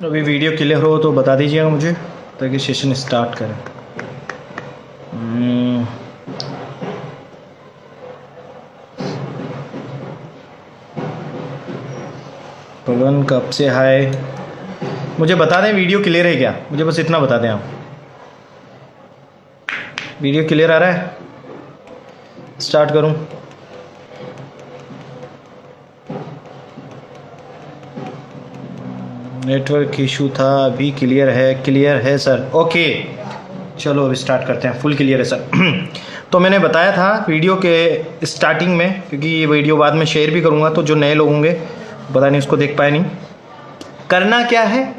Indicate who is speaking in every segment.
Speaker 1: अभी video clear हो तो बता दीजिएगा मुझे ताकि सेशन स्टार्ट करें। पवन कब से हाय, मुझे बता दें वीडियो क्लियर है क्या, मुझे बस इतना बता दें आप। वीडियो क्लियर आ रहा है? स्टार्ट करूं? नेटवर्क इशू था, अभी क्लियर है? क्लियर है सर, ओके चलो अभी स्टार्ट करते हैं। फुल क्लियर है सर। तो मैंने बताया था वीडियो के स्टार्टिंग में, क्योंकि ये वीडियो बाद में शेयर भी करूँगा तो जो नए लोग होंगे पता नहीं उसको देख पाए नहीं। करना क्या है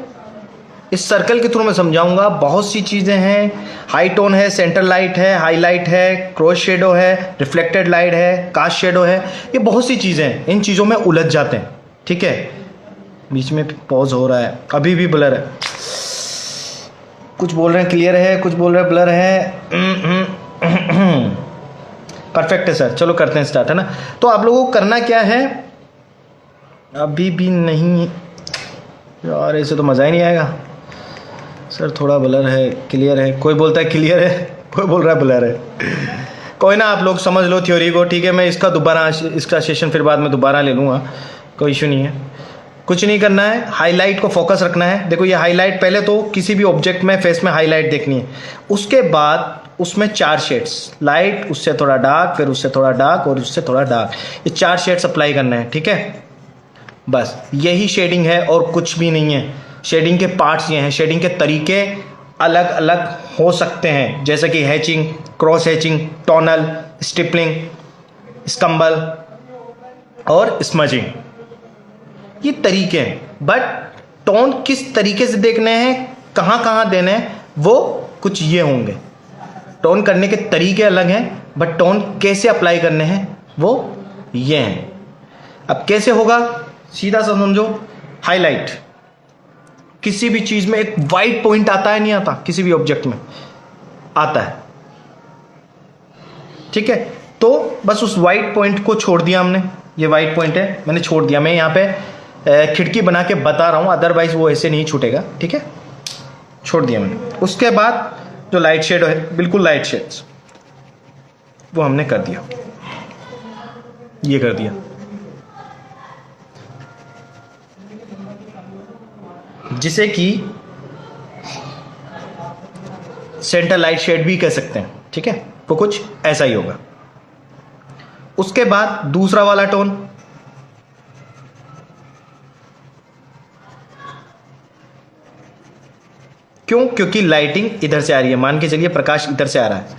Speaker 1: इस सर्कल के थ्रू मैं समझाऊंगा। बहुत सी चीज़ें हैं, हाई टोन है, सेंटर लाइट है, हाईलाइट है, क्रॉस शेडो है, रिफ्लेक्टेड लाइट है, कास्ट शेडो है, ये बहुत सी चीज़ें हैं। इन चीज़ों में उलझ जाते हैं, ठीक है। बीच में पॉज हो रहा है, अभी भी ब्लर है, कुछ बोल रहे हैं क्लियर है, कुछ बोल रहे हैं ब्लर है। परफेक्ट है सर, चलो करते हैं स्टार्ट, है ना। तो आप लोगों को करना क्या है, अभी भी नहीं यार, ऐसे तो मज़ा ही नहीं आएगा सर। थोड़ा ब्लर है, क्लियर है, कोई बोलता है क्लियर है, कोई बोल रहा है ब्लर है। कोई ना, आप लोग समझ लो थ्योरी को, ठीक है। मैं इसका सेशन फिर बाद में दोबारा ले लूँगा, कोई इशू नहीं है। कुछ नहीं करना है, हाईलाइट को फोकस रखना है। देखो ये हाईलाइट, पहले तो किसी भी ऑब्जेक्ट में फेस में हाईलाइट देखनी है, उसके बाद उसमें 4 शेड्स, लाइट, उससे थोड़ा डार्क, फिर उससे थोड़ा डार्क और उससे थोड़ा डार्क, ये 4 शेड्स अप्लाई करना है, ठीक है। बस यही शेडिंग है और कुछ भी नहीं है। शेडिंग के पार्ट्स ये हैं, शेडिंग के तरीके अलग अलग हो सकते हैं, जैसे कि hatching, cross hatching, tonal, stippling, scumble और स्मजिंग, ये तरीके हैं। बट टोन किस तरीके से देखने हैं, कहाँ कहाँ देने हैं, वो कुछ ये होंगे। टोन करने के तरीके अलग हैं, बट टोन कैसे अप्लाई करने हैं वो ये हैं। अब कैसे होगा, सीधा सा समझो। हाईलाइट, किसी भी चीज में एक वाइट पॉइंट आता है, नहीं आता? किसी भी ऑब्जेक्ट में आता है, ठीक है। तो बस उस वाइट पॉइंट को छोड़ दिया हमने, ये वाइट पॉइंट है, मैंने छोड़ दिया। मैं यहाँ पे खिड़की बना के बता रहा हूँ, अदरवाइज वो ऐसे नहीं छूटेगा, ठीक है। छोड़ दिया मैंने। उसके बाद जो लाइट शेड है, बिल्कुल लाइट शेड्स, वो हमने कर दिया, ये कर दिया। जिसे कि सेंटर लाइट शेड भी कह सकते हैं, ठीक है। वो कुछ ऐसा ही होगा। उसके बाद दूसरा वाला टोन, क्यों? क्योंकि लाइटिंग इधर से आ रही है, मान के चलिए प्रकाश इधर से आ रहा है,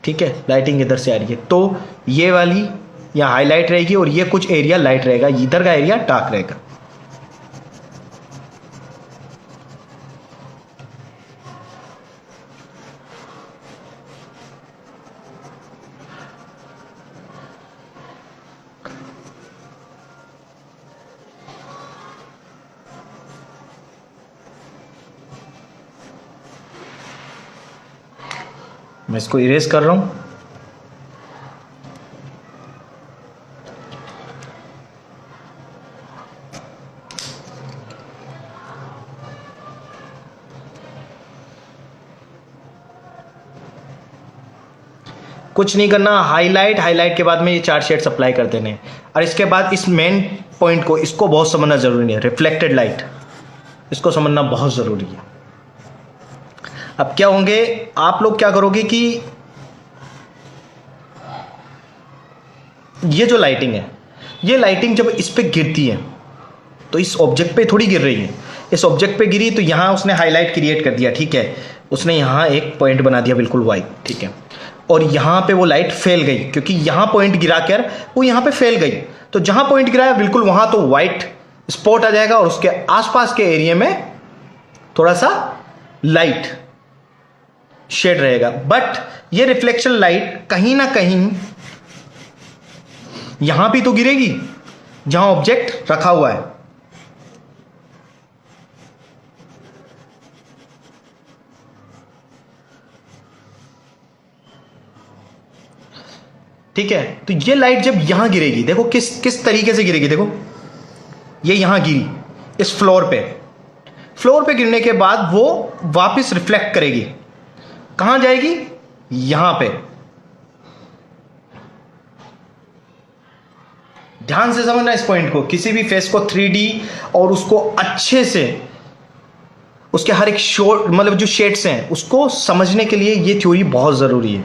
Speaker 1: ठीक है, लाइटिंग इधर से आ रही है, तो ये वाली यहाँ हाईलाइट रहेगी और ये कुछ एरिया लाइट रहेगा, इधर का एरिया डार्क रहेगा। मैं इसको इरेज कर रहा हूं। कुछ नहीं करना, हाईलाइट के बाद में ये 4 शेड्स अप्लाई कर देने हैं। और इसके बाद इस मेन पॉइंट को, इसको बहुत समझना जरूरी है, रिफ्लेक्टेड लाइट, इसको समझना बहुत जरूरी है। अब क्या होंगे, आप लोग क्या करोगे कि ये जो लाइटिंग है, ये लाइटिंग जब इस पे गिरती है तो इस ऑब्जेक्ट पे थोड़ी गिर रही है, इस ऑब्जेक्ट पे गिरी तो यहां उसने हाईलाइट क्रिएट कर दिया, ठीक है। उसने यहां एक पॉइंट बना दिया बिल्कुल वाइट, ठीक है। और यहां पे वो लाइट फैल गई, क्योंकि यहां पॉइंट गिरा कर वो यहां पे फैल गई, तो जहां पॉइंट गिराया बिल्कुल वहां तो वाइट स्पॉट आ जाएगा और उसके आसपास के एरिया में थोड़ा सा लाइट शेड रहेगा। बट ये रिफ्लेक्शन लाइट कहीं ना कहीं यहां भी तो गिरेगी जहां ऑब्जेक्ट रखा हुआ है, ठीक है। तो ये लाइट जब यहां गिरेगी, देखो किस किस तरीके से गिरेगी, देखो ये यहां गिरी इस फ्लोर पे, फ्लोर पे गिरने के बाद वो वापस रिफ्लेक्ट करेगी, कहां जाएगी, यहां पे। ध्यान से समझना इस पॉइंट को, किसी भी फेस को 3D और उसको अच्छे से उसके हर एक शोर मतलब जो शेड्स हैं उसको समझने के लिए ये थ्योरी बहुत ज़रूरी है।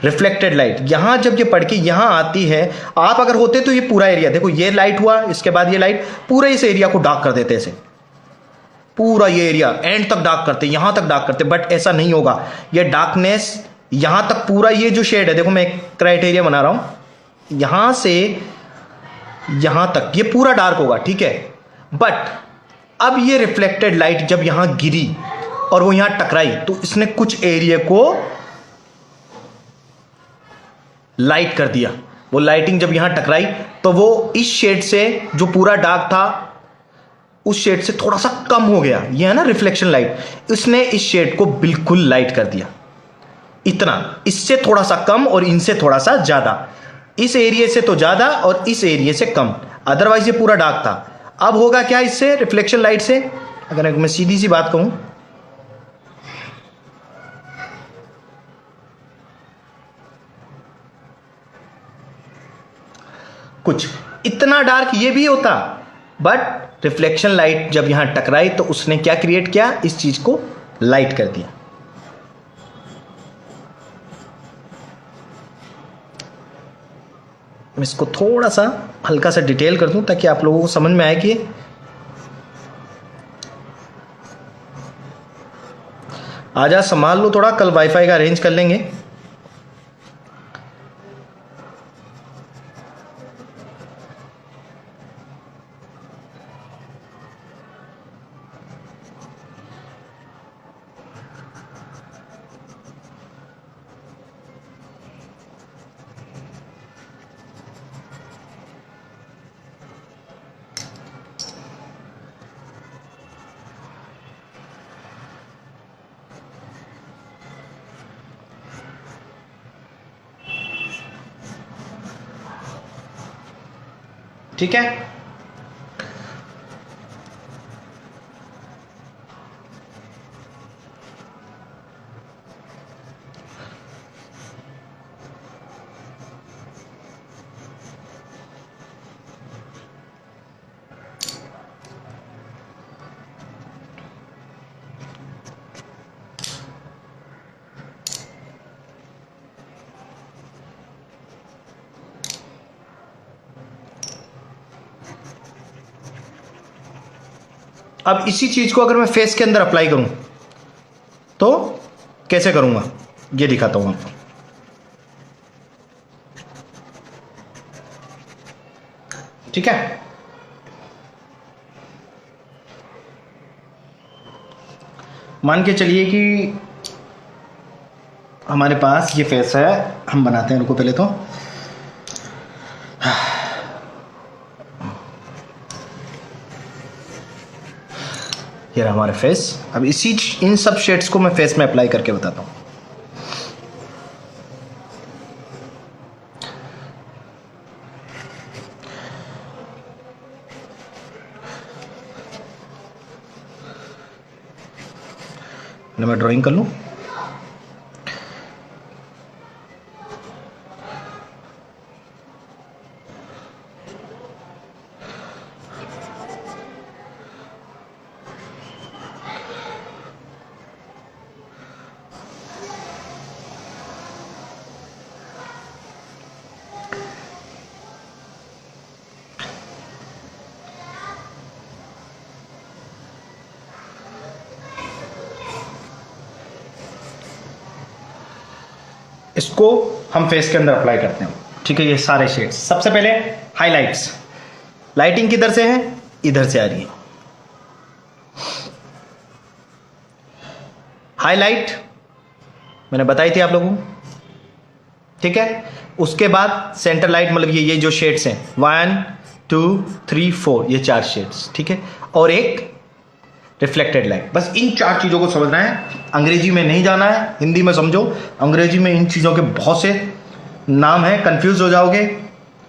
Speaker 1: रिफ्लेक्टेड लाइट यहां जब ये पड़ के यहां आती है, आप अगर होते तो ये पूरा एरिया देखो, ये लाइट हुआ, इसके बाद ये लाइट पूरे इस एरिया को डार्क कर देते, ऐसे पूरा ये एरिया एंड तक डार्क करते, यहां तक डार्क करते, बट ऐसा नहीं होगा। ये डार्कनेस यहां तक पूरा ये जो शेड है, देखो मैं एक क्राइटेरिया बना रहा हूं, यहां से यहां तक ये पूरा डार्क होगा, ठीक है। बट अब ये रिफ्लेक्टेड लाइट जब यहां गिरी और वो यहां टकराई तो इसने कुछ एरिया को लाइट कर दिया। वो लाइटिंग जब यहां टकराई तो वो इस शेड से जो पूरा डार्क था उस शेड से थोड़ा सा कम हो गया, ये है ना रिफ्लेक्शन लाइट, इसने इस शेड को बिल्कुल लाइट कर दिया। इतना, इससे थोड़ा सा कम और इनसे थोड़ा सा ज्यादा, इस एरिया से तो ज्यादा और इस एरिया से कम, अदरवाइज ये पूरा डार्क था। अब होगा क्या इससे, रिफ्लेक्शन लाइट से, अगर मैं सीधी सी बात कहूं, कुछ इतना डार्क ये भी होता, बट रिफ्लेक्शन लाइट जब यहां टकराई तो उसने क्या क्रिएट किया, इस चीज को लाइट कर दिया। मैं इसको थोड़ा सा हल्का सा डिटेल कर दूं ताकि आप लोगों को समझ में आए कि आजा संभाल लो थोड़ा, कल वाईफाई का अरेंज कर लेंगे। ठीक है, अब इसी चीज को अगर मैं फेस के अंदर अप्लाई करूं तो कैसे करूंगा ये दिखाता हूं आपको। ठीक है, मान के चलिए कि हमारे पास ये फेस है, हम बनाते हैं, रुको पहले तो ये रहा हमारे फेस। अब इन सब शेड्स को मैं फेस में अप्लाई करके बताता हूं। मैं ड्राइंग कर लूं, इसको हम फेस के अंदर अप्लाई करते हैं। ठीक है, ये सारे शेड्स। सबसे पहले हाइलाइट्स, लाइटिंग किधर से है, इधर से आ रही है। हाईलाइट मैंने बताई थी आप लोगों को, ठीक है। उसके बाद सेंटर लाइट, मतलब ये जो शेड्स हैं 1 2 3 4, ये 4 शेड्स, ठीक है। और एक रिफ्लेक्टेड लाइट। बस इन 4 चीज़ों को समझना है, अंग्रेजी में नहीं जाना है, हिंदी में समझो। अंग्रेजी में इन चीज़ों के बहुत से नाम हैं, कंफ्यूज हो जाओगे।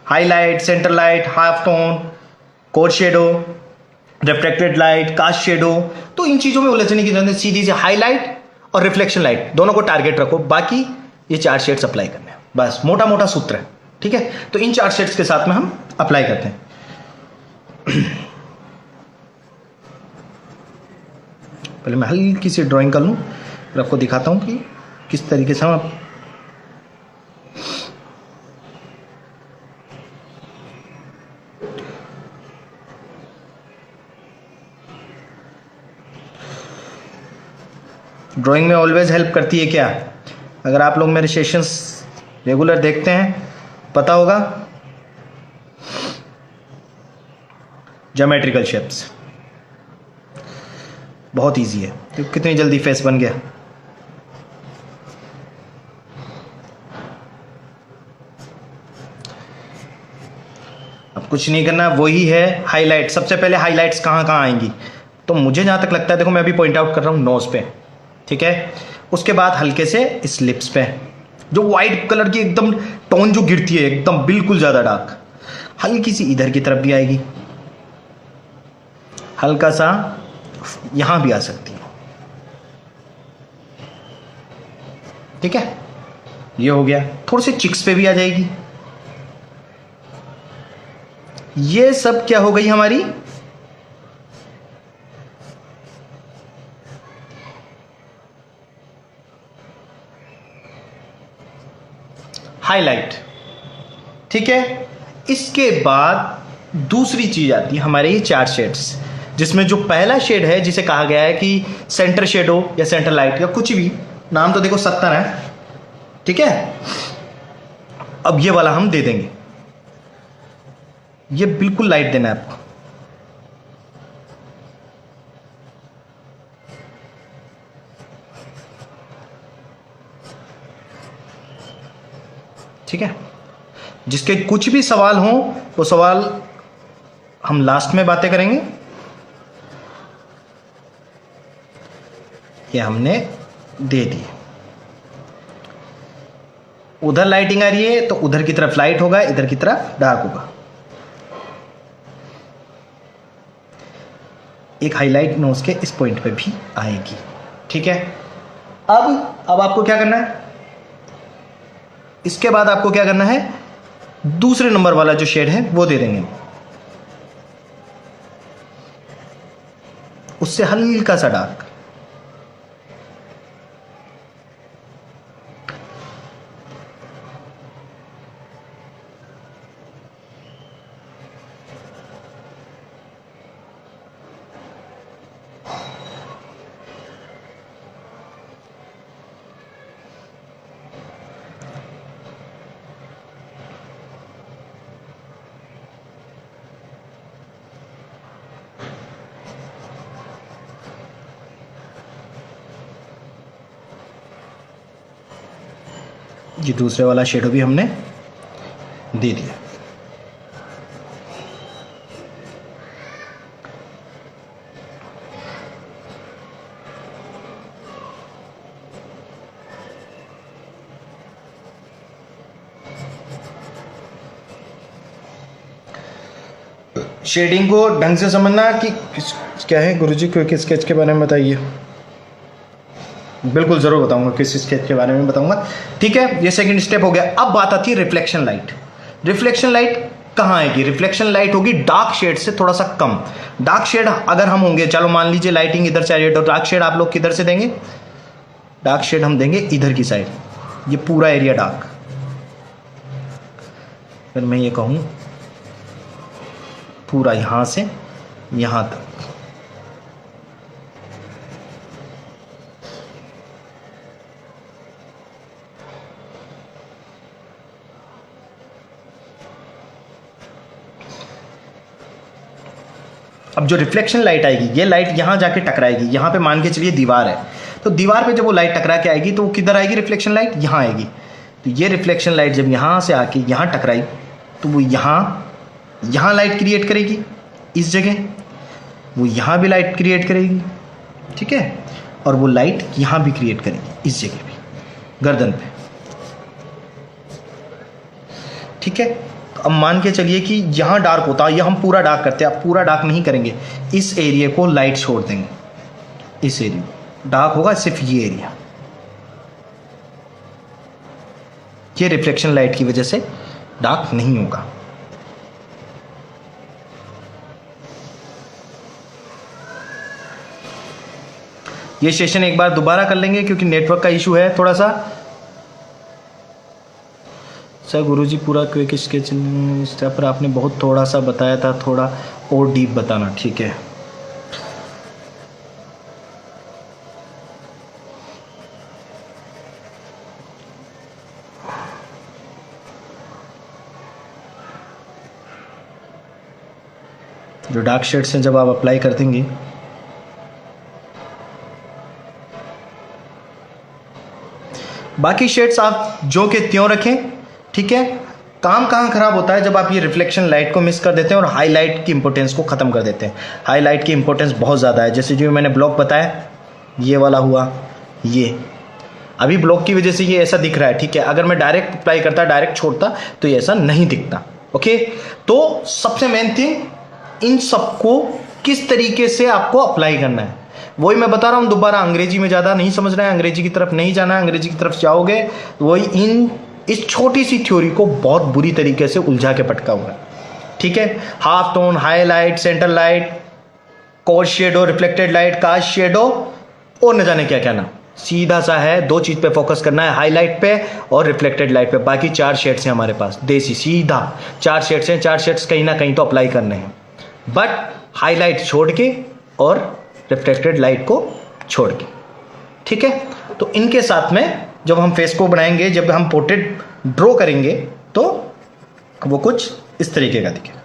Speaker 1: Highlight, centre light, half tone, core shadow, reflected light, cast shadow, तो इन चीजों में उलझने की जरूरत नहीं, सीधी सी हाईलाइट और रिफ्लेक्शन लाइट दोनों को टारगेट रखो, बाकी ये 4 शेड्स अप्लाई करने हैं, बस मोटा मोटा सूत्र है। ठीक है, तो इन 4 शेड्स के साथ में हम अप्लाई करते हैं। पहले मैं हल्की सी ड्राइंग कर लूं, फिर आपको दिखाता हूं कि किस तरीके से हम ड्राइंग में ऑलवेज हेल्प करती है क्या? अगर आप लोग मेरे सेशंस रेगुलर देखते हैं पता होगा, ज्योमेट्रिकल शेप्स बहुत इजी है। तो कितनी जल्दी फेस बन गया। अब कुछ नहीं करना, वही है हाईलाइट। सबसे पहले हाईलाइट्स कहाँ कहाँ आएंगी, तो मुझे जहाँ तक लगता है, देखो मैं अभी पॉइंट आउट कर रहा हूँ नोज पे, ठीक है। उसके बाद हल्के से इस लिप्स पे, जो वाइट कलर की एकदम टोन जो गिरती है एकदम बिल्कुल ज़्यादा डार्क, हल्की सी इधर की तरफ भी आएगी, हल्का सा यहां भी आ सकती है, ठीक है। ये हो गया, थोड़े से चिक्स पे भी आ जाएगी। ये सब क्या हो गई हमारी हाईलाइट, ठीक है। इसके बाद दूसरी चीज आती है हमारे ये 4 शेड्स, जिसमें जो पहला शेड है जिसे कहा गया है कि सेंटर शेडो या सेंटर लाइट या कुछ भी नाम, तो देखो 70 है, ठीक है। अब ये वाला हम दे देंगे, ये बिल्कुल लाइट देना है आपको, ठीक है। जिसके कुछ भी सवाल हो वो सवाल हम लास्ट में बातें करेंगे। ये हमने दे दिए, उधर लाइटिंग आ रही है तो उधर की तरफ लाइट होगा, इधर की तरफ डार्क होगा। एक हाईलाइट नोज के इस पॉइंट पे भी आएगी, ठीक है। अब आपको क्या करना है, इसके बाद आपको क्या करना है, दूसरे नंबर वाला जो शेड है वो दे देंगे, उससे हल्का सा डार्क। ये दूसरे वाला शेडो भी हमने दे दिया। शेडिंग को ढंग से समझना कि क्या है गुरुजी, क्योंकि स्केच के बारे में बताइए। बिल्कुल ज़रूर बताऊंगा, किस स्केच के बारे में बताऊंगा, ठीक है। ये सेकंड स्टेप हो गया। अब बात आती है रिफ्लेक्शन लाइट। रिफ्लेक्शन लाइट कहाँ आएगी? रिफ्लेक्शन लाइट होगी डार्क शेड से थोड़ा सा कम। डार्क शेड अगर हम होंगे, चलो मान लीजिए लाइटिंग इधर से आ रही है, तो डार्क शेड आप लोग किधर से देंगे? डार्क शेड हम देंगे इधर की साइड, ये पूरा एरिया डार्क। फिर मैं ये कहूँ पूरा यहाँ से यहाँ तक, अब जो रिफ्लेक्शन लाइट आएगी, ये लाइट यहाँ जाके टकराएगी। यहाँ पे मान के चलिए दीवार है, तो दीवार पे जब वो लाइट टकरा के आएगी तो वो किधर आएगी? रिफ्लेक्शन लाइट यहाँ आएगी। तो ये रिफ्लेक्शन लाइट जब यहाँ से आके यहाँ टकराई तो वो यहाँ लाइट क्रिएट करेगी इस जगह, वो यहाँ भी लाइट क्रिएट करेगी, ठीक है। और वो लाइट यहाँ भी क्रिएट करेगी इस जगह भी, गर्दन पे, ठीक है। अब मान के चलिए कि यहाँ डार्क होता है, यह हम पूरा डार्क करते हैं। आप पूरा डार्क नहीं करेंगे, इस एरिया को लाइट छोड़ देंगे, इस एरिया डार्क होगा, सिर्फ ये एरिया, ये रिफ्लेक्शन लाइट की वजह से डार्क नहीं होगा। ये सेशन एक बार दोबारा कर लेंगे क्योंकि नेटवर्क का इशू है थोड़ा सा। सर गुरुजी पूरा क्विक स्केच स्टेप पर आपने बहुत थोड़ा सा बताया था, थोड़ा और डीप बताना। ठीक है, जो डार्क शेड्स हैं जब आप अप्लाई कर देंगे बाकी शेड्स आप जो के त्यों रखें। ठीक है, काम कहाँ खराब होता है जब आप ये रिफ्लेक्शन लाइट को मिस कर देते हैं और हाईलाइट की इंपॉर्टेंस को ख़त्म कर देते हैं। हाईलाइट की इंपॉर्टेंस बहुत ज़्यादा है, जैसे जो मैंने ब्लॉक बताया ये वाला हुआ, ये अभी ब्लॉक की वजह से ये ऐसा दिख रहा है। ठीक है, अगर मैं डायरेक्ट अप्लाई करता, डायरेक्ट छोड़ता तो ये ऐसा नहीं दिखता। ओके, तो सबसे मेन थिंग इन सबको किस तरीके से आपको अप्लाई करना है वही मैं बता रहा हूँ दोबारा। अंग्रेजी में ज़्यादा नहीं समझना है, अंग्रेजी की तरफ नहीं जाना है। अंग्रेजी की तरफ जाओगे वही इस छोटी सी थ्योरी को बहुत बुरी तरीके से उलझा के पटका हुआ है। ठीक है, half tone, highlight, centre light, core shadow, reflected light, cast shadow और न जाने क्या क्या ना। सीधा सा है, दो चीज़ पे फोकस करना है, हाईलाइट पे और रिफ्लेक्टेड लाइट पे। बाकी 4 शेड्स हैं हमारे पास, देसी सीधा 4 शेड्स हैं। 4 शेड्स कहीं ना कहीं तो अप्लाई करने हैं, बट हाईलाइट छोड़ के और रिफ्लेक्टेड लाइट को छोड़ के। ठीक है, तो इनके साथ में जब हम फेस को बनाएंगे, जब हम पोर्ट्रेट ड्रॉ करेंगे तो वो कुछ इस तरीके का दिखेगा।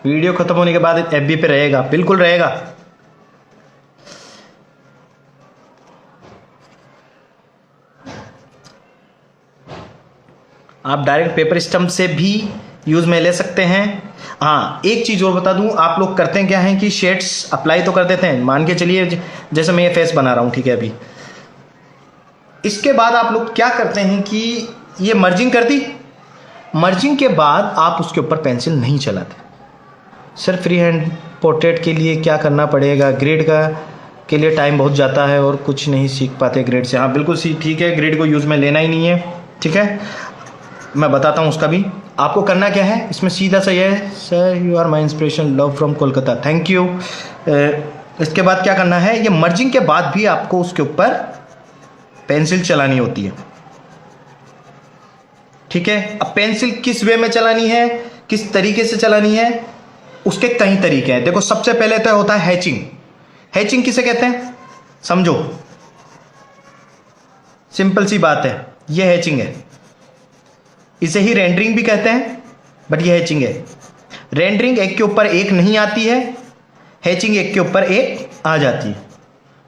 Speaker 1: वीडियो खत्म होने के बाद एफबी पे रहेगा, बिल्कुल रहेगा। आप डायरेक्ट पेपर स्टम्प से भी यूज में ले सकते हैं। हाँ, एक चीज और बता दूं, आप लोग करते हैं क्या है कि शेड्स अप्लाई तो कर देते हैं, मान के चलिए जैसे मैं ये फेस बना रहा हूं। ठीक है, अभी इसके बाद आप लोग क्या करते हैं कि ये मर्जिंग कर दी, मर्जिंग के बाद आप उसके ऊपर पेंसिल नहीं चलाते। सिर्फ फ्री हैंड पोर्ट्रेट के लिए क्या करना पड़ेगा, ग्रेड का के लिए टाइम बहुत जाता है और कुछ नहीं सीख पाते ग्रेड से। हाँ बिल्कुल ठीक है, ग्रेड को यूज़ में लेना ही नहीं है। ठीक है, मैं बताता हूँ उसका भी। आपको करना क्या है इसमें, सीधा सा ये है, sir you are my inspiration, love from Kolkata, thank you. इसके बाद क्या करना है, ये मर्जिंग के बाद भी आपको उसके ऊपर पेंसिल चलानी होती है। ठीक है, अब पेंसिल किस वे में चलानी है, किस तरीके से चलानी है, उसके कई तरीके हैं। देखो, सबसे पहले तो होता है हैचिंग। हैचिंग किसे कहते हैं समझो, सिंपल सी बात है, ये हैचिंग है। इसे ही रेंडरिंग भी कहते हैं, बट ये हैचिंग है। रेंडरिंग एक के ऊपर एक नहीं आती है, हैचिंग एक के ऊपर एक आ जाती है,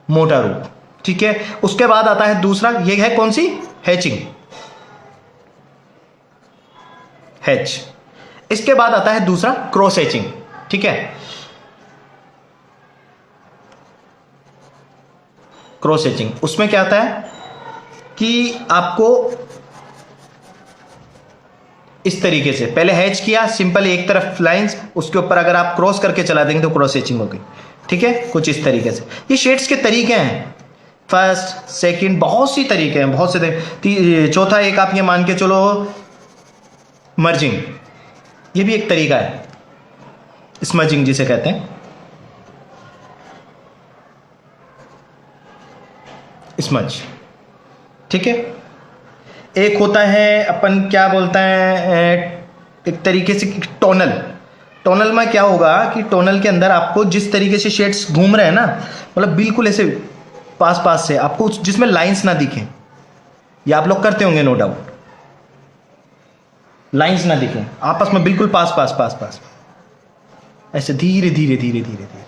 Speaker 1: मोटा रूप। ठीक है, उसके बाद आता है दूसरा, ये है कौन सी, हैचिंग, हैच। इसके बाद आता है दूसरा क्रॉस हैचिंग। ठीक है, क्रॉस हैचिंग, उसमें क्या आता है कि आपको इस तरीके से पहले हैच किया, सिंपल एक तरफ लाइंस, उसके ऊपर अगर आप क्रॉस करके चला देंगे तो क्रॉस हैचिंग हो गई। ठीक है, कुछ इस तरीके से। ये शेड्स के तरीके हैं, फर्स्ट सेकंड, बहुत सी तरीके हैं, बहुत से। चौथा एक आप ये मान के चलो मर्जिंग, ये भी एक तरीका है, स्मजिंग जिसे कहते हैं, स्मज। ठीक है, एक होता है अपन क्या बोलते हैं, एक तरीके से टोनल। टोनल में क्या होगा कि टोनल के अंदर आपको जिस तरीके से शेड्स घूम रहे हैं ना, मतलब बिल्कुल ऐसे पास पास से, आपको जिसमें लाइंस ना दिखें, ये आप लोग करते होंगे नो डाउट, लाइंस ना दिखें आपस में, बिल्कुल पास पास पास पास, ऐसे धीरे धीरे धीरे धीरे धीरे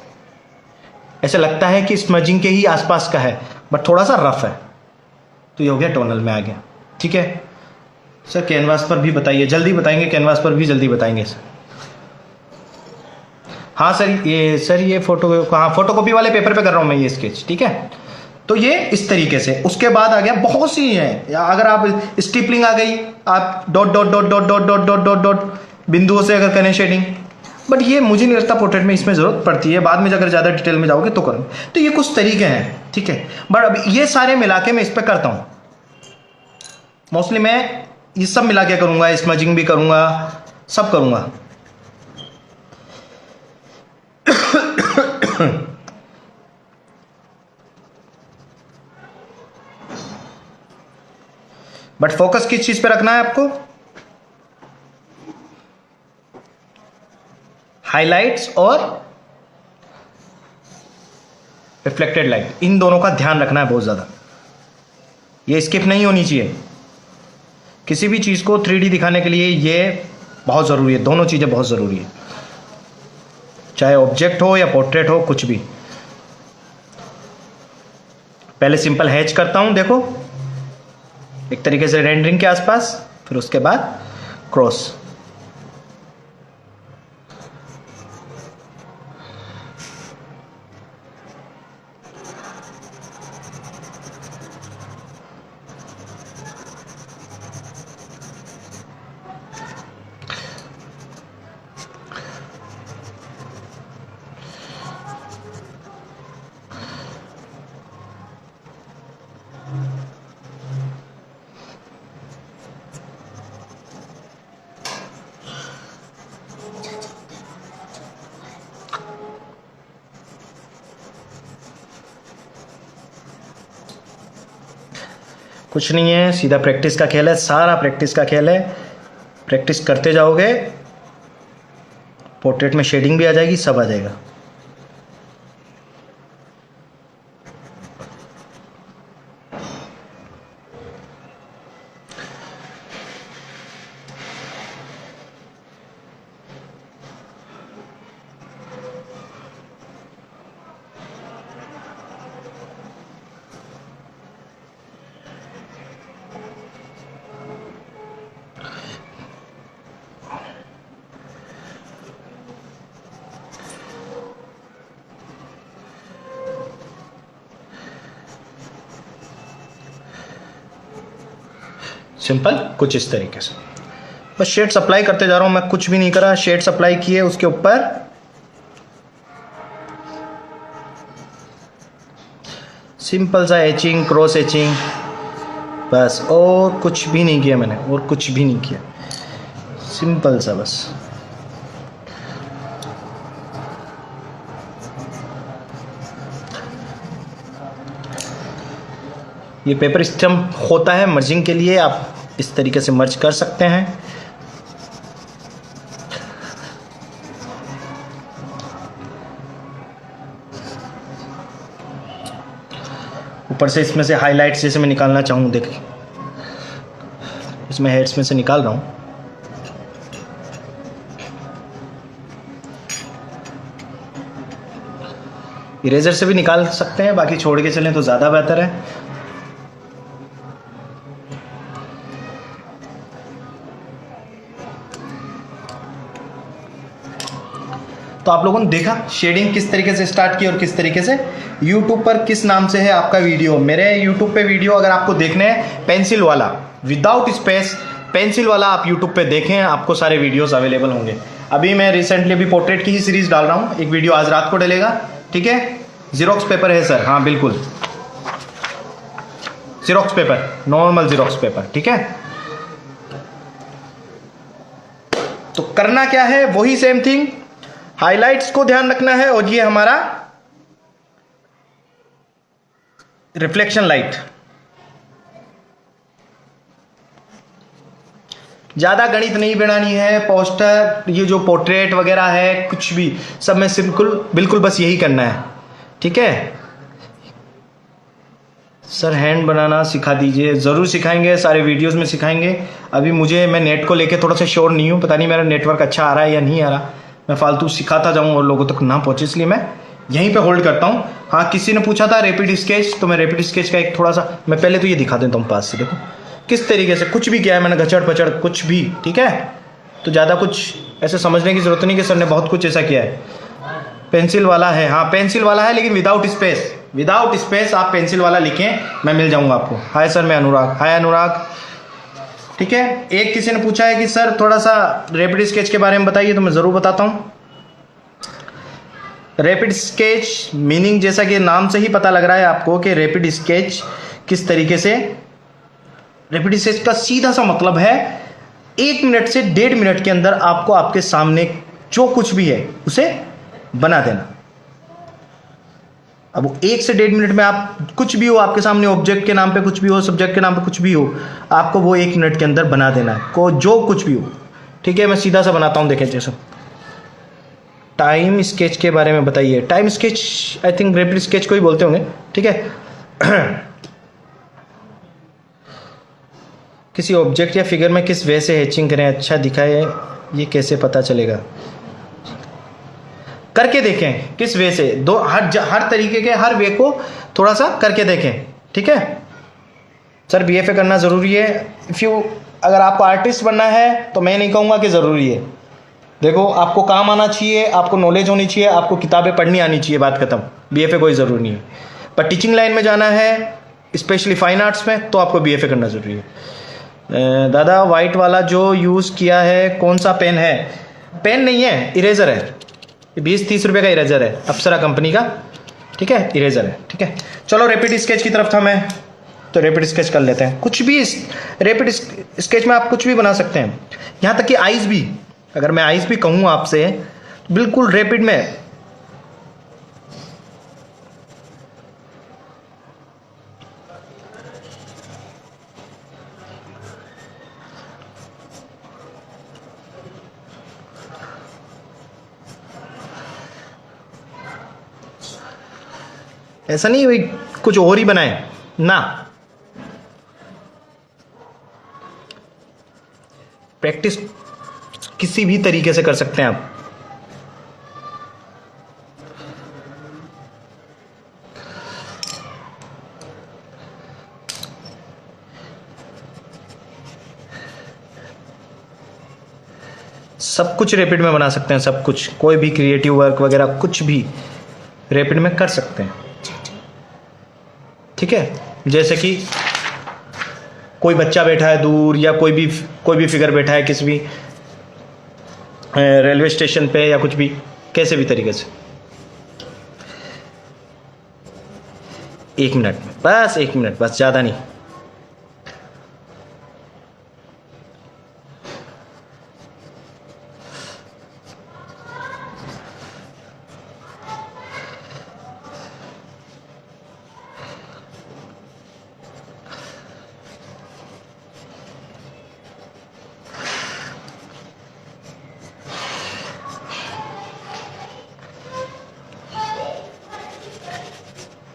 Speaker 1: ऐसा लगता है कि स्मजिंग के ही आसपास का है, बट थोड़ा सा रफ है। तो ये हो गया, टोनल में आ गया। ठीक है सर, कैनवास पर भी बताइए, जल्दी बताएंगे, कैनवास पर भी जल्दी बताएंगे सर। हाँ सर ये फोटो, हाँ फोटोकॉपी वाले पेपर पे कर रहा हूँ मैं ये स्केच। ठीक है, तो ये इस तरीके से। उसके बाद आ गया, बहुत सी है, अगर आप स्टिपलिंग आ गई, आप dot dot dot dot dot dot dot dot dot बिंदुओं से अगर करें शेडिंग, बट ये मुझे नहीं लगता पोर्ट्रेट में इसमें ज़रूरत पड़ती है, बाद में अगर ज़्यादा डिटेल में जाओगे तो करूँ। तो ये कुछ तरीके हैं। ठीक है, बट अब ये सारे मिला के मैं इस पर करता हूँ। मोस्टली मैं ये सब मिला के करूँगा, स्मजिंग भी करूँगा, सब करूँगा। बट फोकस किस चीज पे रखना है आपको? हाइलाइट्स और रिफ्लेक्टेड लाइट, इन दोनों का ध्यान रखना है बहुत ज्यादा। ये स्किप नहीं होनी चाहिए। किसी भी चीज को 3D दिखाने के लिए ये बहुत जरूरी है, दोनों चीजें बहुत जरूरी है, चाहे ऑब्जेक्ट हो या पोर्ट्रेट हो, कुछ भी। पहले सिंपल हैच करता हूं, देखो एक तरीके से रेंडरिंग के आसपास, फिर उसके बाद क्रॉस। कुछ नहीं है, सीधा प्रैक्टिस का खेल है, सारा प्रैक्टिस का खेल है। प्रैक्टिस करते जाओगे, पोर्ट्रेट में शेडिंग भी आ जाएगी, सब आ जाएगा। सिंपल कुछ इस तरीके से, बस शेड्स अप्लाई करते जा रहा हूं मैं, कुछ भी नहीं करा। शेड्स अप्लाई किए, उसके ऊपर सिंपल सा एचिंग, क्रॉस एचिंग, बस, और कुछ भी नहीं किया मैंने, और कुछ भी नहीं किया, सिंपल सा बस। ये पेपर स्टम्प होता है मर्जिंग के लिए, आप इस तरीके से मर्ज कर सकते हैं। ऊपर से इसमें से हाइलाइट्स जैसे मैं निकालना चाहूँ, देखिए इसमें हेड्स में से निकाल रहा हूँ। इरेजर से भी निकाल सकते हैं, बाकी छोड़ के चलें तो ज़्यादा बेहतर है। तो आप लोगों ने देखा शेडिंग किस तरीके से स्टार्ट की और किस तरीके से। YouTube पर किस नाम से है आपका वीडियो? मेरे YouTube पे वीडियो अगर आपको देखने हैं पेंसिल वाला, विदाउट स्पेस, पेंसिल वाला आप YouTube पे देखें, आपको सारे वीडियोस अवेलेबल होंगे। अभी मैं रिसेंटली अभी पोर्ट्रेट की ही सीरीज डाल रहा हूँ, एक वीडियो आज रात को डलेगा। ठीक है, जीरोक्स पेपर है सर, हाँ बिल्कुल xerox paper, normal xerox paper. ठीक है, तो करना क्या है, वही सेम थिंग, हाइलाइट्स को ध्यान रखना है, और ये हमारा रिफ्लेक्शन लाइट। ज्यादा गणित नहीं बनानी है, पोस्टर, ये जो पोर्ट्रेट वगैरह है, कुछ भी सब में बिल्कुल बस यही करना है। ठीक है सर, हैंड बनाना सिखा दीजिए। ज़रूर सिखाएंगे, सारे वीडियोस में सिखाएंगे। अभी मैं नेट को लेके थोड़ा सा श्योर नहीं हूँ, पता नहीं मेरा नेटवर्क अच्छा आ रहा है या नहीं आ रहा, मैं फालतू सिखाता जाऊँ और लोगों तक ना पहुँचे, इसलिए मैं यहीं पे होल्ड करता हूँ। हाँ, किसी ने पूछा था रैपिड स्केच, तो मैं रैपिड स्केच का एक थोड़ा सा, मैं पहले तो ये दिखा देता हूँ पास से, देखो किस तरीके से कुछ भी किया है मैंने, गचड़ पचड़ कुछ भी, ठीक है। तो ज़्यादा कुछ ऐसे समझने की ज़रूरत नहीं कि सर ने बहुत कुछ ऐसा किया है। पेंसिल वाला है, हाँ पेंसिल वाला है, लेकिन विदाउट स्पेस, विदाउट स्पेस आप पेंसिल वाला लिखें, मैं मिल जाऊंगा आपको। हाय सर, मैं अनुराग। हाय अनुराग, ठीक है। एक किसी ने पूछा है कि सर थोड़ा सा रैपिड स्केच के बारे में बताइए, तो मैं ज़रूर बताता हूँ। रैपिड स्केच मीनिंग, जैसा कि नाम से ही पता लग रहा है आपको कि रैपिड स्केच किस तरीके से, रैपिड स्केच का सीधा सा मतलब है 1 मिनट से 1.5 मिनट के अंदर आपको आपके सामने जो कुछ भी है उसे बना देना। अब 1 से 1.5 मिनट में आप कुछ भी हो आपके सामने, ऑब्जेक्ट के नाम पे कुछ भी हो, सब्जेक्ट के नाम पे कुछ भी हो, आपको वो 1 मिनट के अंदर बना देना है, को जो कुछ भी हो, ठीक है। मैं सीधा सा बनाता हूँ, देखें जैसे टाइम स्केच के बारे में बताइए। Time sketch I think rapid sketch को ही बोलते होंगे, ठीक है। किसी ऑब्जेक्ट या फिगर में किस वे से हैचिंग करें अच्छा दिखाए, ये कैसे पता चलेगा? करके देखें किस वे से, दो हर तरीके के हर वे को थोड़ा सा करके देखें, ठीक है। सर बीएफए करना ज़रूरी है। अगर आपको आर्टिस्ट बनना है तो मैं नहीं कहूँगा कि ज़रूरी है। देखो, आपको काम आना चाहिए, आपको नॉलेज होनी चाहिए, आपको किताबें पढ़नी आनी चाहिए, बात खत्म। बीएफए कोई ज़रूरी नहीं है। पर टीचिंग लाइन में जाना है, स्पेशली फाइन आर्ट्स में, तो आपको बीएफए करना ज़रूरी है। दादा वाइट वाला जो यूज़ किया है कौन सा पेन है? पेन नहीं है, इरेज़र है। 20-30 रुपये का इरेज़र है, अप्सरा कंपनी का, ठीक है, इरेज़र है, ठीक है। चलो रैपिड स्केच की तरफ था मैं, तो रैपिड स्केच कर लेते हैं। कुछ भी रैपिड स्केच में आप कुछ भी बना सकते हैं, यहाँ तक कि आइज़ भी। अगर मैं आइज़ भी कहूँ आपसे, बिल्कुल रैपिड में ऐसा नहीं भाई कुछ और ही बनाए ना, प्रैक्टिस किसी भी तरीके से कर सकते हैं आप। सब कुछ रैपिड में बना सकते हैं, सब कुछ, कोई भी क्रिएटिव वर्क वगैरह कुछ भी रैपिड में कर सकते हैं, ठीक है। जैसे कि कोई बच्चा बैठा है दूर, या कोई भी फिगर बैठा है किसी भी रेलवे स्टेशन पे, या कुछ भी, कैसे भी तरीके से 1 मिनट में, बस 1 मिनट, बस ज़्यादा नहीं।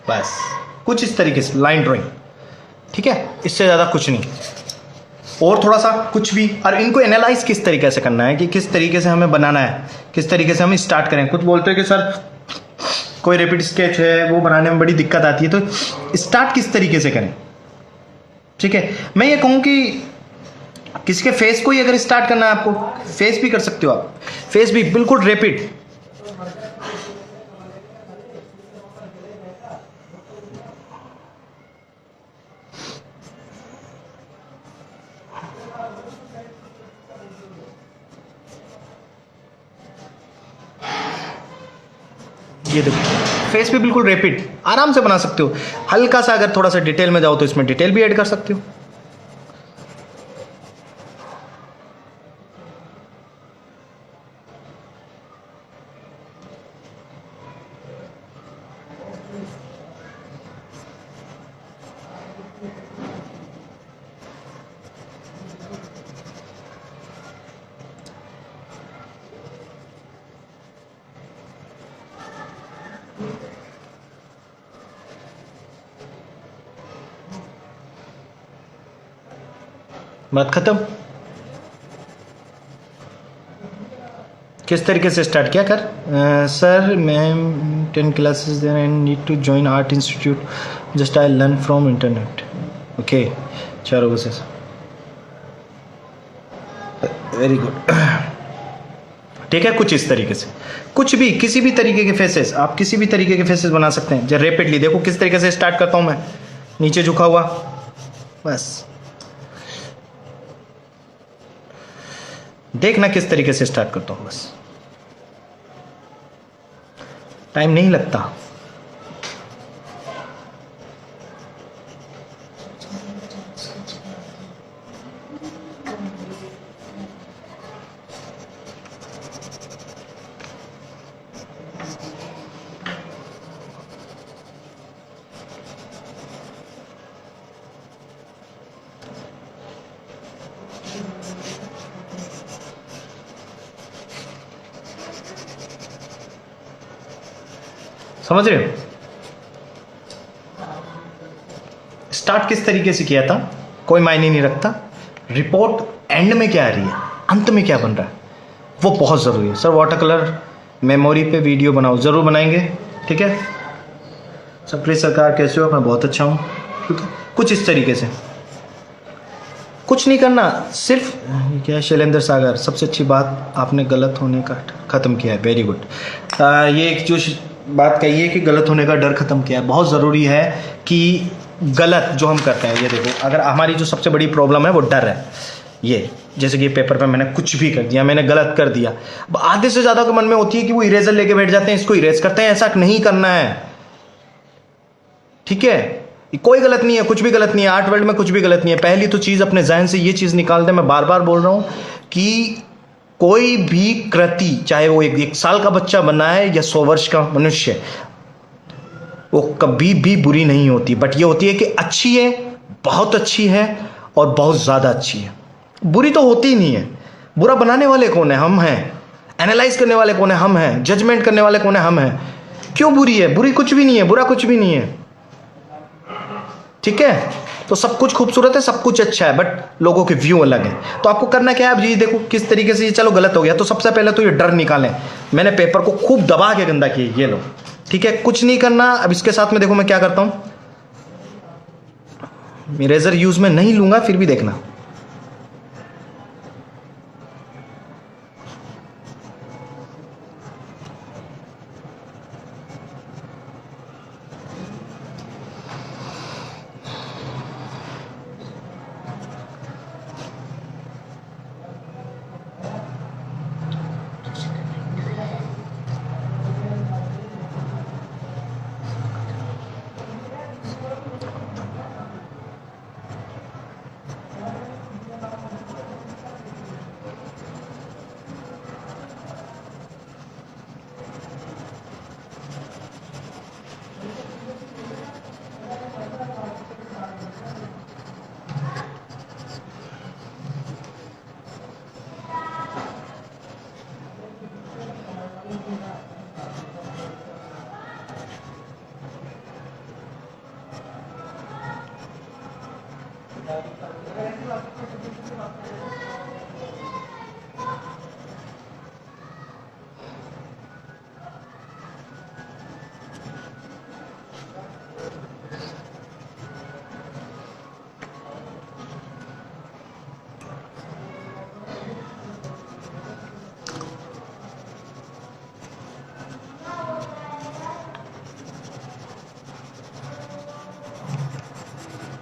Speaker 1: बस कुछ इस तरीके से लाइन ड्राइंग, ठीक है, इससे ज़्यादा कुछ नहीं। और थोड़ा सा कुछ भी, और इनको एनालाइज किस तरीके से करना है, कि किस तरीके से हमें बनाना है, किस तरीके से हम स्टार्ट करें। कुछ बोलते हैं कि सर कोई रैपिड स्केच है वो बनाने में बड़ी दिक्कत आती है, तो स्टार्ट किस तरीके से करें, ठीक है। मैं ये कहूँ कि किसी के फेस को ही अगर स्टार्ट करना है आपको, फेस भी कर सकते हो आप, फेस भी बिल्कुल रैपिड। ये देखो फेस भी बिल्कुल रैपिड, आराम से बना सकते हो। हल्का सा अगर थोड़ा सा डिटेल में जाओ तो इसमें डिटेल भी ऐड कर सकते हो। बात खत्म। किस तरीके से स्टार्ट किया कर? सर मैं 10 classes there and need to join art institute. Just I learn from internet. Okay, चलो बस वेरी गुड। ठीक है, कुछ इस तरीके से, कुछ भी किसी भी तरीके के फेसेस, आप किसी भी तरीके के फेसेस बना सकते हैं। जब रैपिडली देखो किस तरीके से स्टार्ट करता हूं मैं, नीचे झुका हुआ, बस देखना किस तरीके से स्टार्ट करता हूं, बस टाइम नहीं लगता। समझ रहे हो? स्टार्ट किस तरीके से किया था कोई मायने नहीं रखता, रिपोर्ट एंड में क्या आ रही है, अंत में क्या बन रहा है, वो बहुत ज़रूरी है। सर वाटर कलर मेमोरी पे वीडियो बनाओ, ज़रूर बनाएंगे। ठीक है सर, प्लीज सरकार कैसे हो? मैं बहुत अच्छा हूँ। ठीक है, कुछ इस तरीके से, कुछ नहीं करना, सिर्फ क्या शैलेंद्र सागर, सबसे अच्छी बात आपने गलत होने का ख़त्म किया है, वेरी गुड। ये एक जो बात कही है कि गलत होने का डर ख़त्म किया है, बहुत ज़रूरी है कि गलत जो हम करते हैं, ये देखो अगर हमारी जो सबसे बड़ी प्रॉब्लम है वो डर है। ये जैसे कि पेपर पे मैंने कुछ भी कर दिया, मैंने गलत कर दिया, आधे से ज़्यादा के मन में होती है कि वो इरेजर लेके बैठ जाते हैं, इसको इरेज करते हैं। ऐसा नहीं करना है, ठीक है? कोई गलत नहीं है, कुछ भी गलत नहीं है, आर्ट वर्ल्ड में कुछ भी गलत नहीं है। पहली तो चीज़ अपने जहन से ये चीज़ निकाल दें, मैं बार बार बोल रहा हूँ कि कोई भी कृति, चाहे वो एक साल का बच्चा बना है या 100 वर्ष का मनुष्य, वो कभी भी बुरी नहीं होती, बट ये होती है कि अच्छी है, बहुत अच्छी है और बहुत ज़्यादा अच्छी है। बुरी तो होती ही नहीं है। बुरा बनाने वाले कौन है? हम हैं। एनालाइज करने वाले कौन है? हम हैं। जजमेंट करने वाले कौन है? हम हैं। क्यों बुरी है? बुरी कुछ भी नहीं है, बुरा कुछ भी नहीं है। ठीक है, तो सब कुछ खूबसूरत है, सब कुछ अच्छा है, बट लोगों के व्यू अलग है। तो आपको करना क्या है? अब ये देखो किस तरीके से ये, चलो गलत हो गया तो सबसे पहले तो ये डर निकालें। मैंने पेपर को खूब दबा के गंदा किया, ये लो, ठीक है, कुछ नहीं करना। अब इसके साथ में देखो मैं क्या करता हूं, इरेजर यूज में नहीं लूंगा, फिर भी देखना।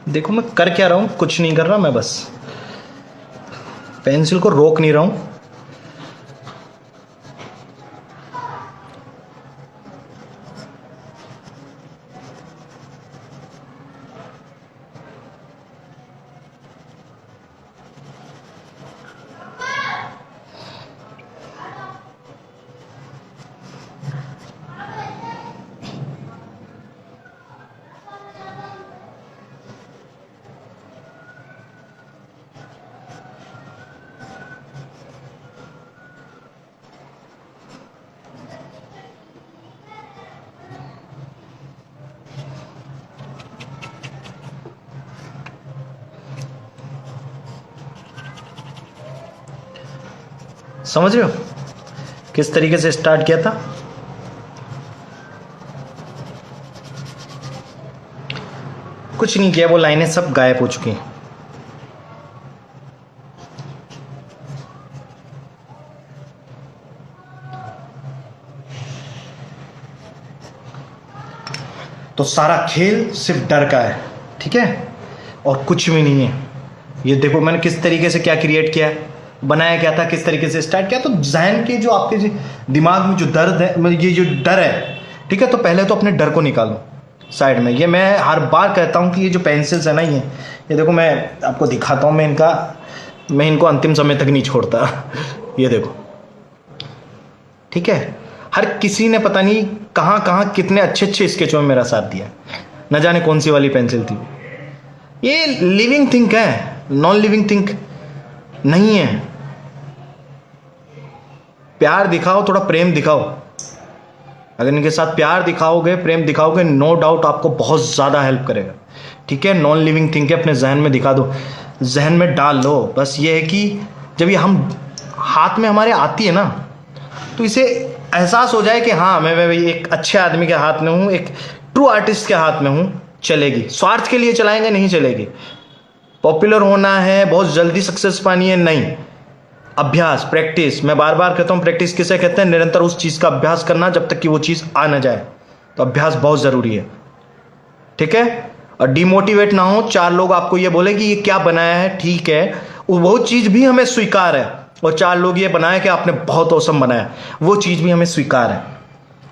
Speaker 1: देखो मैं कर क्या रहा हूं, कुछ नहीं कर रहा, मैं बस पेंसिल को रोक नहीं रहा हूं। समझ रहे हो किस तरीके से स्टार्ट किया था? कुछ नहीं किया, वो लाइनें सब गायब हो चुकी हैं। तो सारा खेल सिर्फ डर का है, ठीक है, और कुछ भी नहीं है। ये देखो मैंने किस तरीके से क्या क्रिएट किया है, बनाया क्या था, किस तरीके से स्टार्ट किया। तो जहन के जो आपके दिमाग में जो दर्द है, मतलब ये जो डर है, ठीक है, तो पहले तो अपने डर को निकालो साइड में। ये मैं हर बार कहता हूँ कि ये जो पेंसिल्स है ना, ये देखो मैं आपको दिखाता हूँ, मैं इनको अंतिम समय तक नहीं छोड़ता। ये देखो, ठीक है, हर किसी ने पता नहीं कहाँ कहाँ कितने अच्छे अच्छे स्केचों में मेरा साथ दिया, न जाने कौन सी वाली पेंसिल थी। ये लिविंग थिंग है, नॉन लिविंग थिंग नहीं है। प्यार दिखाओ, थोड़ा प्रेम दिखाओ। अगर इनके साथ प्यार दिखाओगे, प्रेम दिखाओगे, नो डाउट आपको बहुत ज़्यादा हेल्प करेगा, ठीक है। नॉन लिविंग थिंग है, अपने जहन में दिखा दो, जहन में डाल लो। बस ये है कि जब ये हम हाथ में हमारे आती है ना, तो इसे एहसास हो जाए कि हाँ मैं एक अच्छे आदमी के हाथ में हूँ, एक ट्रू आर्टिस्ट के हाथ में हूँ, चलेगी। स्वार्थ के लिए चलाएंगे नहीं चलेगी। पॉपुलर होना है, बहुत जल्दी सक्सेस पानी है, नहीं। अभ्यास, प्रैक्टिस, मैं बार बार कहता हूँ, प्रैक्टिस किसे कहते हैं? निरंतर उस चीज़ का अभ्यास करना जब तक कि वो चीज़ आ ना जाए। तो अभ्यास बहुत ज़रूरी है, ठीक है। और डिमोटिवेट ना हो, चार लोग आपको ये बोले कि ये क्या बनाया है, ठीक है, वो चीज़ भी हमें स्वीकार है। और चार लोग ये बनाया कि आपने बहुत औसम बनाया, वो चीज़ भी हमें स्वीकार है।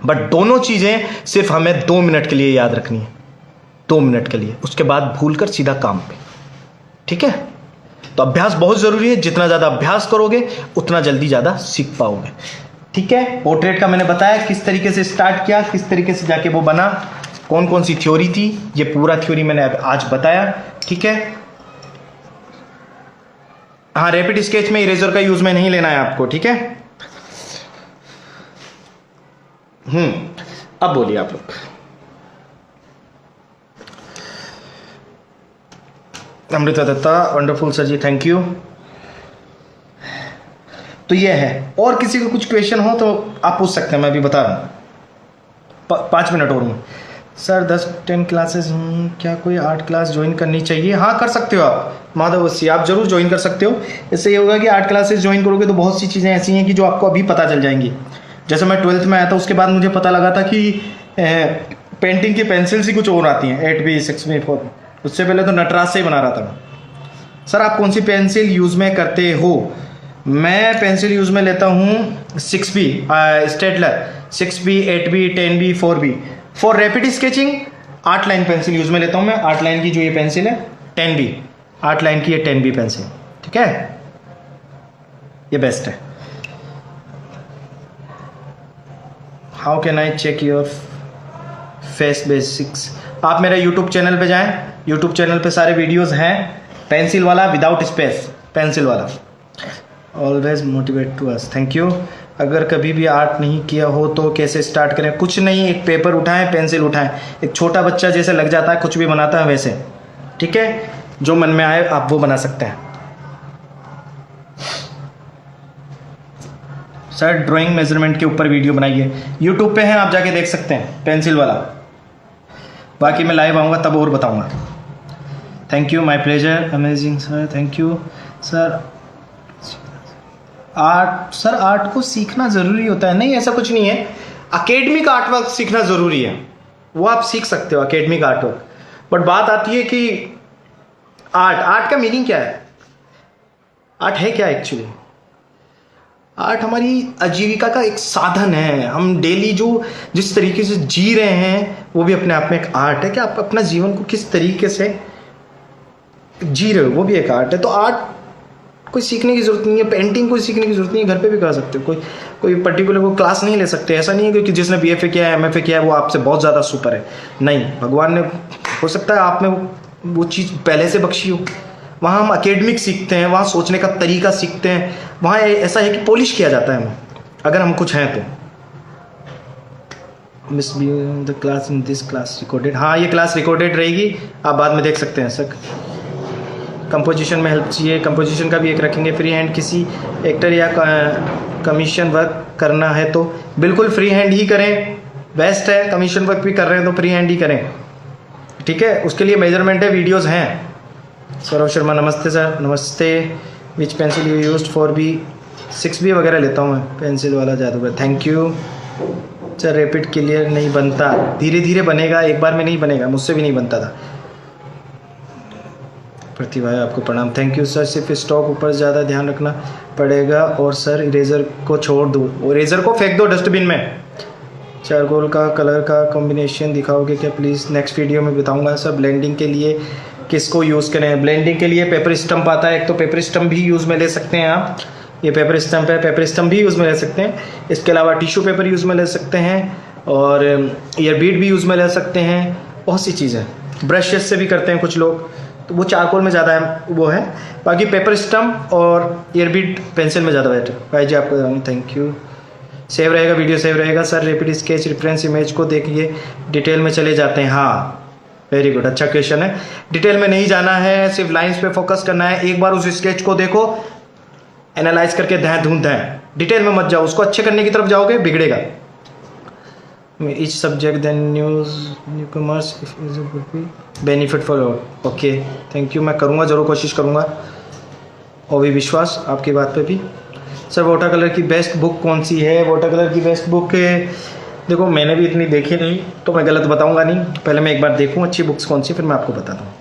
Speaker 1: बट दोनों चीज़ें सिर्फ हमें 2 मिनट के लिए याद रखनी है, 2 मिनट के लिए, उसके बाद भूलकर सीधा काम पे, ठीक है। तो अभ्यास बहुत ज़रूरी है, जितना ज़्यादा अभ्यास करोगे उतना जल्दी ज़्यादा सीख पाओगे, ठीक है। पोर्ट्रेट का मैंने बताया किस तरीके से स्टार्ट किया, किस तरीके से जाके वो बना, कौन कौन सी थ्योरी थी, ये पूरा थ्योरी मैंने आज बताया, ठीक है। हाँ, रैपिड स्केच में इरेजर का यूज में नहीं लेना है आपको, ठीक है। अब बोलिए आप लोग। Amrita Datta, wonderful sir ji, thank you. तो ये है, और किसी को कुछ क्वेश्चन हो तो आप पूछ सकते हैं, मैं अभी बता रहा हूँ। 5 मिनट और हूँ सर। 10-10 क्लासेस क्या कोई आर्ट क्लास ज्वाइन करनी चाहिए? हाँ, कर सकते हो आप माधव वसी, आप जरूर ज्वाइन कर सकते हो। इससे ये होगा कि आर्ट क्लासेस ज्वाइन करोगे तो बहुत सी चीज़ें ऐसी हैं कि जो आपको अभी पता चल जाएंगी। जैसे मैं 12th में आया था, उसके बाद मुझे पता लगा था कि पेंटिंग की पेंसिल्स ही कुछ और आती हैं, 8B, 6B, 4। उससे पहले तो नटराज से ही बना रहा था। सर आप कौन सी पेंसिल यूज़ में करते हो? मैं पेंसिल यूज़ में लेता हूँ 6B Staedtler, 6B, 8B, 10B, 4B। For rapid sketching 8 line pencil use में लेता हूँ मैं। 8 लाइन की जो ये पेंसिल है 10B, 8 लाइन की ये 10B पेंसिल, ठीक है, ये बेस्ट है। How can I check your face basics? आप मेरा यूट्यूब चैनल पे जाएं, यूट्यूब चैनल पे सारे वीडियोस हैं। पेंसिल वाला विदाउट स्पेस, पेंसिल वाला। Always motivate to us, thank you. अगर कभी भी आर्ट नहीं किया हो तो कैसे स्टार्ट करें? कुछ नहीं, एक पेपर उठाएं, पेंसिल उठाएं, एक छोटा बच्चा जैसे लग जाता है, कुछ भी बनाता है वैसे, ठीक है। जो मन में आए आप वो बना सकते हैं। सर ड्राइंग मेजरमेंट के ऊपर वीडियो बनाइए, यूट्यूब पे है, आप जाके देख सकते हैं, पेंसिल वाला। बाकी मैं लाइव आऊँगा तब और बताऊँगा। Thank you, my pleasure, amazing sir, thank you sir. Art, sir art को सीखना ज़रूरी होता है? नहीं, ऐसा कुछ नहीं है। अकेडमिक आर्ट वर्क सीखना ज़रूरी है, वो आप सीख सकते हो, अकेडमिक आर्ट वर्क। बट बात आती है कि आर्ट का मीनिंग क्या है? आर्ट है क्या एक्चुअली? आर्ट हमारी आजीविका का एक साधन है। हम डेली जो जिस तरीके से जी रहे हैं वो भी अपने आप में एक आर्ट है कि आप अपना जीवन को किस तरीके से जी रहे हो, वो भी एक आर्ट है। तो आर्ट कोई सीखने की ज़रूरत नहीं है, पेंटिंग कोई सीखने की ज़रूरत नहीं है, घर पे भी कर सकते हो। कोई पर्टिकुलर कोई क्लास नहीं ले सकते। ऐसा नहीं है क्योंकि जिसने BFA किया है, MFA किया है, वो आपसे बहुत ज़्यादा सुपर है। नहीं, भगवान ने, हो सकता है आप में वो चीज़ पहले से बख्शी हो। वहाँ हम अकेडमिक सीखते हैं, वहाँ सोचने का तरीका सीखते हैं, वहाँ ऐसा है कि पॉलिश किया जाता है हमें, अगर हम कुछ हैं तो। Miss be the class in this class recorded, हाँ ये क्लास रिकॉर्डेड रहेगी, आप बाद में देख सकते हैं सर। कंपोजिशन में हेल्प चाहिए, कंपोजिशन का भी एक रखेंगे। फ्री हैंड किसी एक्टर या कमीशन वर्क करना है तो बिल्कुल फ्री हैंड ही करें, बेस्ट है। कमीशन वर्क भी कर रहे हैं तो फ्री हैंड ही करें, ठीक है, उसके लिए मेजरमेंट है, वीडियोस हैं। सौरभ शर्मा नमस्ते सर। नमस्ते। Which pencil you used for B? 6B वगैरह लेता हूँ मैं, पेंसिल वाला जादूगर। Thank you sir. Rapid clear नहीं बनता, धीरे धीरे बनेगा, एक बार में नहीं बनेगा, मुझसे भी नहीं बनता था। प्रतिभा आपको प्रणाम। Thank you sir. सिर्फ स्टॉक ऊपर ज़्यादा ध्यान रखना पड़ेगा। और सर इरेजर को छोड़ दो, इरेजर को फेंक दो डस्टबिन में। चारकोल का कलर का कॉम्बिनेशन दिखाओगे क्या प्लीज़? नेक्स्ट वीडियो में बताऊंगा सर। ब्लेंडिंग के लिए किसको यूज़ करें? ब्लेंडिंग के लिए पेपर स्टम्प आता है, एक तो पेपर स्टम्प भी यूज़ में ले सकते हैं आप। ये पेपर स्टम्प है, पेपर स्टम्प भी यूज़ में ले सकते हैं। इसके अलावा टिश्यू पेपर यूज़ में ले सकते हैं, और ईयर बीड भी यूज़ में ले सकते हैं। बहुत सी चीज़ें, ब्रशेस से भी करते हैं कुछ लोग, तो वो चारकोल में ज़्यादा है वो है। बाकी पेपर स्टम्प और ईयर बीड पेंसिल में ज़्यादा बेटर। भाई जी आपको थैंक यू। सेव रहेगा, वीडियो सेव रहेगा sir. Rapid sketch reference image को देखिए, डिटेल में चले जाते हैं। हाँ वेरी गुड, अच्छा क्वेश्चन है। डिटेल में नहीं जाना है, सिर्फ लाइंस पे फोकस करना है। एक बार उस स्केच को देखो, एनालाइज करके ध्यान धूंध है, डिटेल में मत जाओ। उसको अच्छे करने की तरफ जाओगे बिगड़ेगा। Each subject then new commerce benefit for all. Okay thank you, मैं करूँगा, ज़रूर कोशिश करूँगा, और भी विश्वास आपकी बात पे भी। सर वाटर कलर की बेस्ट बुक कौन सी है? वाटर कलर की बेस्ट बुक देखो, मैंने भी इतनी देखी नहीं, तो मैं गलत बताऊंगा नहीं। पहले मैं एक बार देखूँ अच्छी बुक्स कौन सी, फिर मैं आपको बताता हूँ।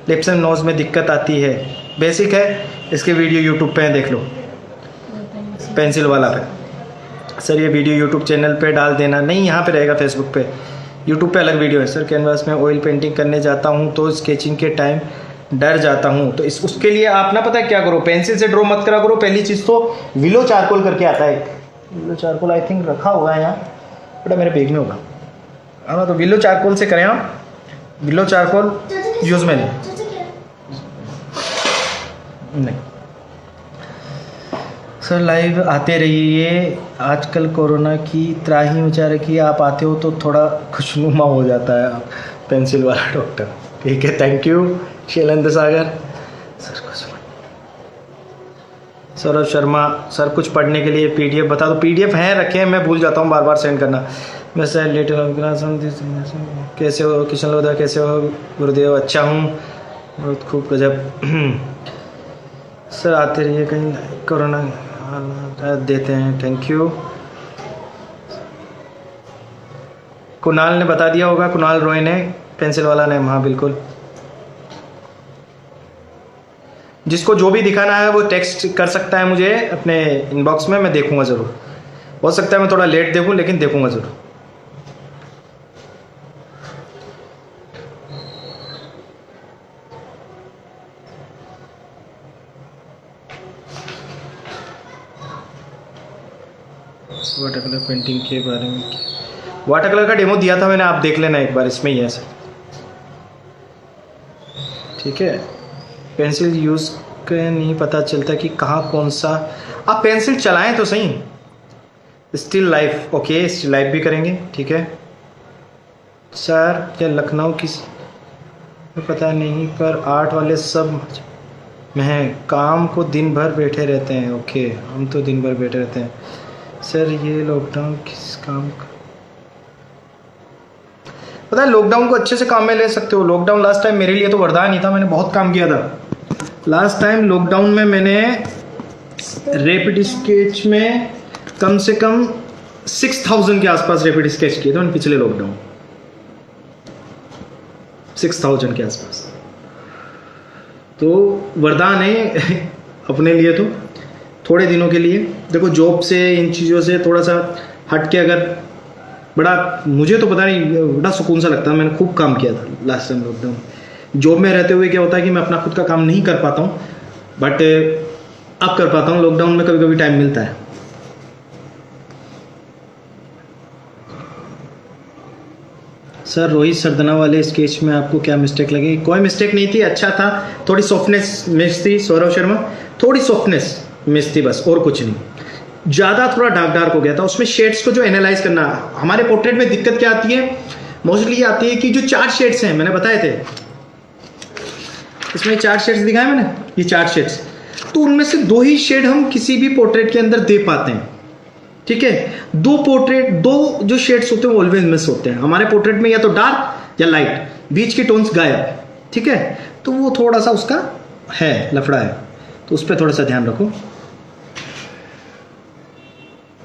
Speaker 1: लिप्स एंड नोज में दिक्कत आती है, बेसिक है, इसके वीडियो यूट्यूब पे देख लो, पेंसिल वाला पे। सर ये वीडियो यूट्यूब चैनल पे डाल देना। नहीं, यहाँ पे रहेगा, फेसबुक पे। यूट्यूब पे अलग वीडियो है सर। कैनवास में ऑयल पेंटिंग करने जाता हूँ तो स्केचिंग के टाइम डर जाता हूँ, तो उसके लिए आप ना पता है क्या करो, पेंसिल से ड्रॉ मत करा करो। पहली चीज़ तो विलो चारकोल करके आता है, विलो चारकोल आई थिंक रखा हुआ है यहाँ, बड़ा मेरे बैग में होगा, है ना। तो विलो चारकोल से करें आप, विलो चारकोल यूज़ में नहीं। सर लाइव आते रहिए, आजकल कोरोना की त्राही मचा रखी है, आप आते हो तो थोड़ा खुशनुमा हो जाता है। आप पेंसिल वाला डॉक्टर, ठीक है, thank you Shailendra Sagar. Sir कुछ सौरभ शर्मा सर कुछ पढ़ने के लिए पीडीएफ बता दो। पीडीएफ हैं रखे हैं, मैं भूल जाता हूँ बार बार सेंड करना। मैं सर लिटिल कैसे हो? किशन लोधा कैसे हो? गुरुदेव अच्छा हूँ, बहुत खूब, गजब। सर आते रहिए, कहीं कोरोना देते हैं, थैंक यू। कुणाल ने बता दिया होगा, कुणाल रॉय ने, पेंसिल वाला नेम, हाँ बिल्कुल। जिसको जो भी दिखाना है वो टेक्स्ट कर सकता है मुझे अपने इनबॉक्स में, मैं देखूंगा ज़रूर। हो सकता है मैं थोड़ा लेट देखूं, लेकिन देखूंगा ज़रूर। वाटर कलर पेंटिंग के बारे में, वाटर कलर का डेमो दिया था मैंने, आप देख लेना एक बार, इसमें ही है सर, ठीक है। पेंसिल यूज़ के नहीं पता चलता कि कहाँ कौन सा, आप पेंसिल चलाएं तो सही। Still life, okay still life भी करेंगे, ठीक है। सर क्या लखनऊ किस पता नहीं, पर आर्ट वाले सब में हैं, काम को दिन भर बैठे रहते हैं। ओके हम तो दिन भर बैठे रहते हैं। सर ये लॉकडाउन किस काम का पता है? लॉकडाउन को अच्छे से काम में ले सकते हो। लॉकडाउन लास्ट टाइम मेरे लिए तो वरदान ही था, मैंने बहुत काम किया था लास्ट टाइम। लॉकडाउन में मैंने रैपिड स्केच में कम से कम 6000 के आसपास रैपिड स्केच किए थे मैंने पिछले लॉकडाउन, 6000 के आसपास। तो वरदान है अपने लिए, तो थोड़े दिनों के लिए। देखो जॉब से, इन चीज़ों से थोड़ा सा हट के, अगर बड़ा, मुझे तो पता नहीं, बड़ा सुकून सा लगता है। मैंने खूब काम किया था लास्ट टाइम लॉकडाउन। जॉब में रहते हुए क्या होता है कि मैं अपना खुद का काम नहीं कर पाता हूँ, बट अब कर पाता हूँ। लॉकडाउन में कभी कभी टाइम मिलता है। सर रोहित सरदना वाले स्केच में आपको क्या मिस्टेक लगी? कोई मिस्टेक नहीं थी, अच्छा था, थोड़ी सॉफ्टनेस मिस थी। सौरभ शर्मा थोड़ी सॉफ्टनेस मिस थी बस, और कुछ नहीं। ज़्यादा थोड़ा डार्क हो गया था उसमें। शेड्स को जो एनालाइज करना, हमारे पोर्ट्रेट में दिक्कत क्या आती है मोस्टली, ये आती है कि जो 4 शेड्स हैं, मैंने बताए थे इसमें 4 शेड्स दिखाए मैंने, ये 4 शेड्स, तो उनमें से 2 ही शेड हम किसी भी पोर्ट्रेट के अंदर दे पाते हैं, ठीक है। 2 जो शेड्स होते हैं वो ऑलवेज मिस होते हैं हमारे पोर्ट्रेट में, या तो डार्क या लाइट। बीच के टोन्स गायब, ठीक है, तो वो थोड़ा सा उसका है लफड़ा है, तो उस पर थोड़ा सा ध्यान रखो।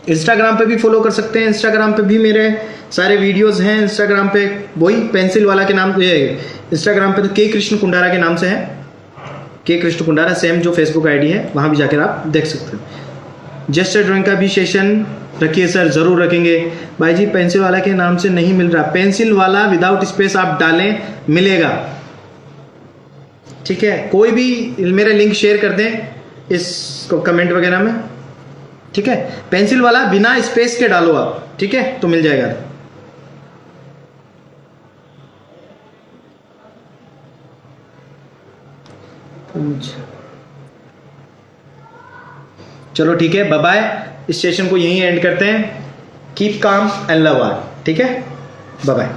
Speaker 1: इंस्टाग्राम पे भी फॉलो कर सकते हैं, इंस्टाग्राम पे भी मेरे सारे वीडियोस हैं। इंस्टाग्राम पे वही पेंसिल वाला के नाम, इंस्टाग्राम पे तो के कृष्ण कुंडारा के नाम से है, के कृष्ण कुंडारा, सेम जो फेसबुक आईडी है, वहाँ भी जाकर आप देख सकते हो। जेस्चर ड्राइंग का भी सेशन रखिए सर, ज़रूर रखेंगे। भाई जी पेंसिल वाला के नाम से नहीं मिल रहा, पेंसिल वाला विदाउट स्पेस आप डालें, मिलेगा, ठीक है। कोई भी मेरा लिंक शेयर कर दें इस कमेंट वगैरह में, ठीक है। पेंसिल वाला बिना स्पेस के डालो आप, ठीक है, तो मिल जाएगा। चलो ठीक है, बाय बाय। इस सेशन को यहीं एंड करते हैं। Keep calm and love are, ठीक है, बाय बाय।